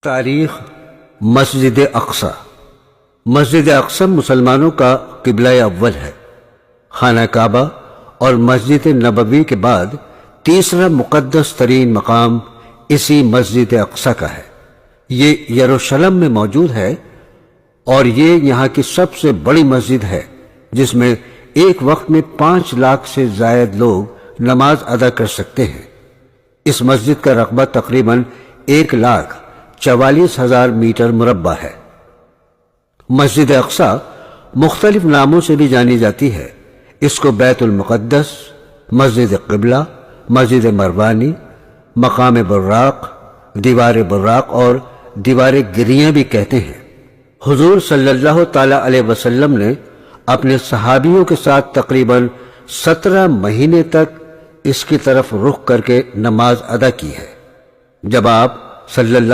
تاریخ مسجد اقصی۔ مسجد اقصی مسلمانوں کا قبلہ اول ہے۔ خانہ کعبہ اور مسجد نبوی کے بعد تیسرا مقدس ترین مقام اسی مسجد اقصی کا ہے۔ یہ یروشلم میں موجود ہے اور یہ یہاں کی سب سے بڑی مسجد ہے، جس میں ایک وقت میں 5 لاکھ سے زائد لوگ نماز ادا کر سکتے ہیں۔ اس مسجد کا رقبہ تقریباً 1,44,000 میٹر مربع ہے۔ مسجد اقصی مختلف ناموں سے بھی جانی جاتی ہے۔ اس کو بیت المقدس، مسجد قبلہ، مسجد مروانی، مقام براق، دیوار براق اور دیوار گریاں بھی کہتے ہیں۔ حضور صلی اللہ تعالی علیہ وسلم نے اپنے صحابیوں کے ساتھ تقریباً 17 مہینے تک اس کی طرف رخ کر کے نماز ادا کی ہے۔ جب آپ صلی اللہ